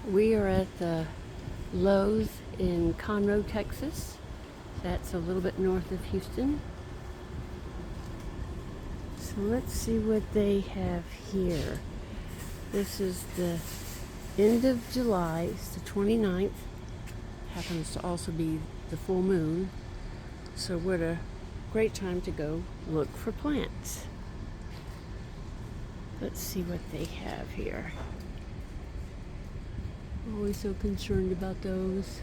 We are at the Lowe's in Conroe, Texas. That's a little bit north of Houston. So let's see what they have here. This is the end of July. It's the 29th. Happens to also be the full moon. So what a great time to go look for plants. Let's see what they have here. Always so concerned about those.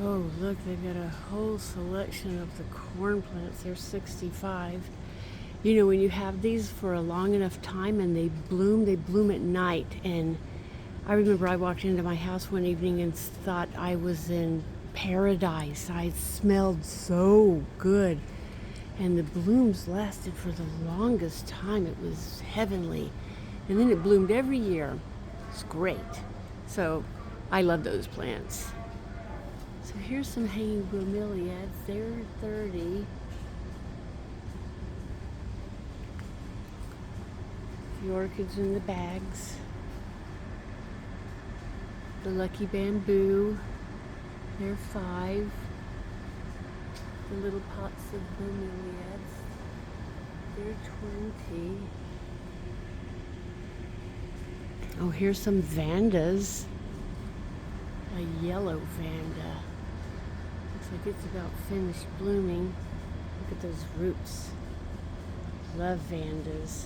Oh, look, they've got a whole selection of the corn plants. They're 65. You know, when you have these for a long enough time and they bloom at night. And I remember I walked into my house one evening and thought I was in paradise. I smelled so good. And the blooms lasted for the longest time. It was heavenly. And then it bloomed every year. It's great. So I love those plants. So here's some hanging bromeliads. They're 30. The orchids in the bags. The lucky bamboo. They're 5. The little pots of bromeliads. They're 20. Oh, here's some vandas. A yellow vanda. Looks like it's about finished blooming. Look at those roots. Love vandas.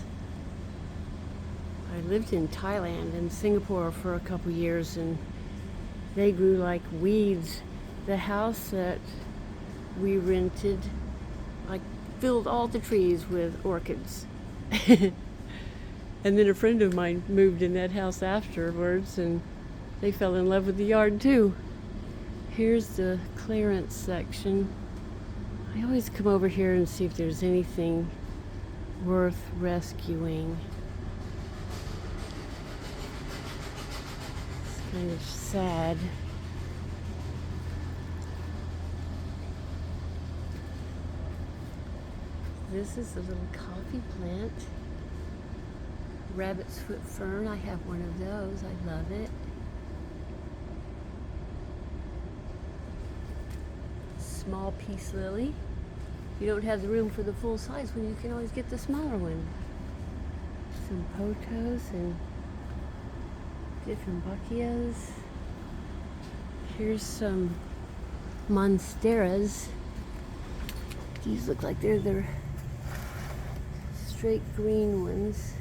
I lived in Thailand and Singapore for a couple years, and they grew like weeds. The house that we rented, I filled all the trees with orchids. And then a friend of mine moved in that house afterwards, and they fell in love with the yard too. Here's the clearance section. I always come over here and see if there's anything worth rescuing. It's kind of sad. This is a little coffee plant. Rabbit's foot fern. I have one of those. I love it. Small peace lily. You don't have the room for the full size one, you can always get the smaller one. Some potos and different buckias. Here's some monsteras. These look like they're the straight green ones.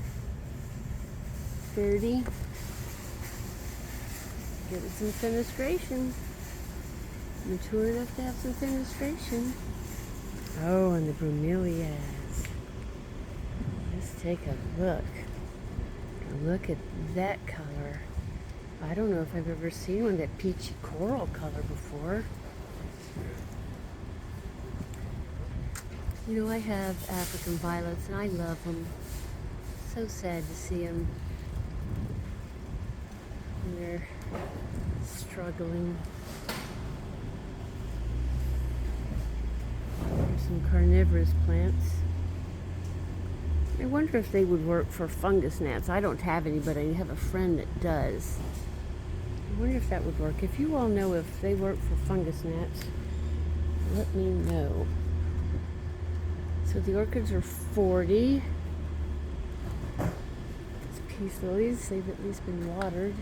30. Give it some fenestration. Mature enough to have some fenestration. Oh, and the bromeliads. Let's take a look. Look at that color. I don't know if I've ever seen one that peachy coral color before. You know, I have African violets and I love them. So sad to see them. They're struggling. There's some carnivorous plants. I wonder if they would work for fungus gnats. I don't have any, but I have a friend that does. I wonder if that would work. If you all know if they work for fungus gnats, let me know. So the orchids are 40. These peace lilies, they've at least been watered.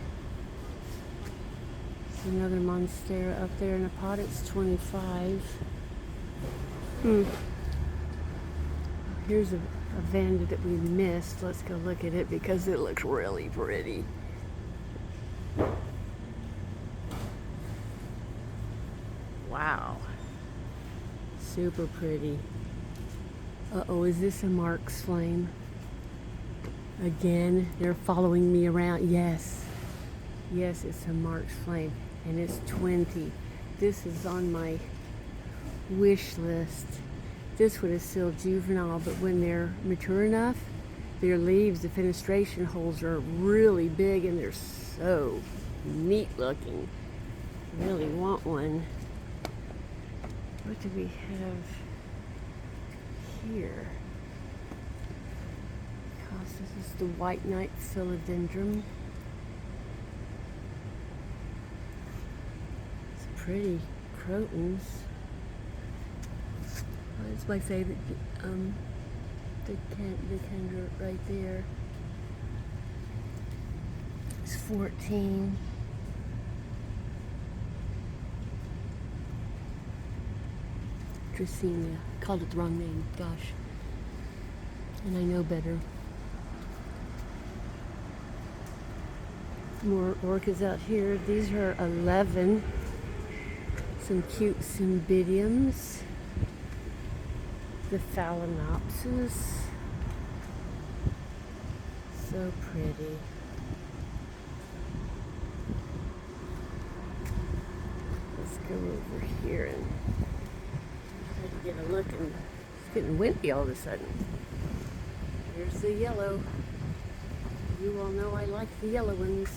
There's another monstera up there in a pot. It's 25. Here's a vanda that we missed. Let's go look at it because it looks really pretty. Wow. Super pretty. Uh-oh, is this a Mark's flame? Again, they're following me around. Yes. Yes, it's a Mark's flame. And it's 20. This is on my wish list. This one is still juvenile, but when they're mature enough, their leaves, the fenestration holes are really big and they're so neat looking. Really want one. What do we have here? This is the white knight philodendron. pretty crotons. It's my favorite, the Kendra right there. It's 14. Dracaena. Called it the wrong name, gosh. And I know better. More orchids out here. These are 11. Some cute cymbidiums. The phalaenopsis. So pretty. Let's go over here and try to get a look. And it's getting windy all of a sudden. Here's the yellow. You all know I like the yellow ones.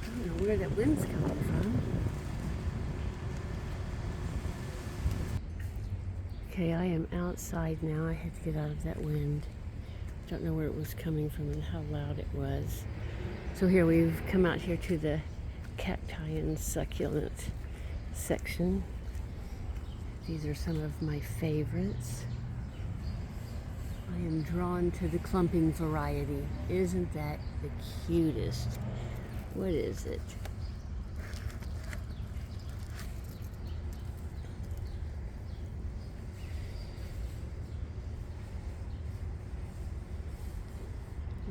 I don't know where that wind's coming from. Okay, I am outside now. I had to get out of that wind. Don't know where it was coming from and how loud it was. So here we've come out here to the cacti and succulent section. These are some of my favorites. I am drawn to the clumping variety. Isn't that the cutest? What is it?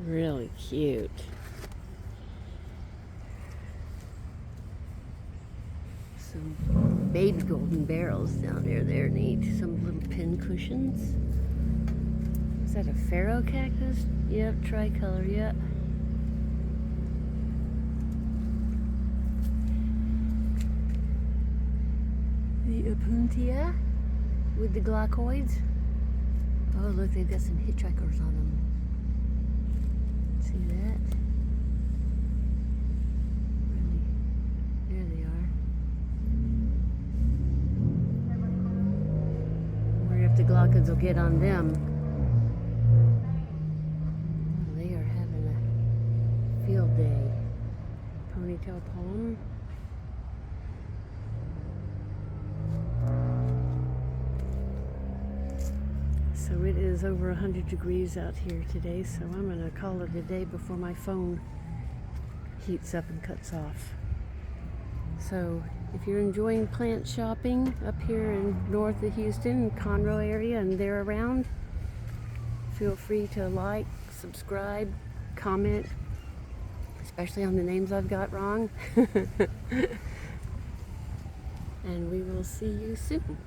Really cute. Some baby golden barrels down there. They're neat. Some little pin cushions. Is that a pharaoh cactus? Yep, tricolor, yep. The opuntia with the glaucoids. Oh, look, they've got some hitchhikers on them. See that? Really? There they are. I wonder if the glaucoids will get on them. Oh, they are having a field day. Ponytail palm. So it is over 100 degrees out here today, so I'm going to call it a day before my phone heats up and cuts off. So if you're enjoying plant shopping up here in north of Houston, Conroe area, and they're around, feel free to like, subscribe, comment, especially on the names I've got wrong. And we will see you soon.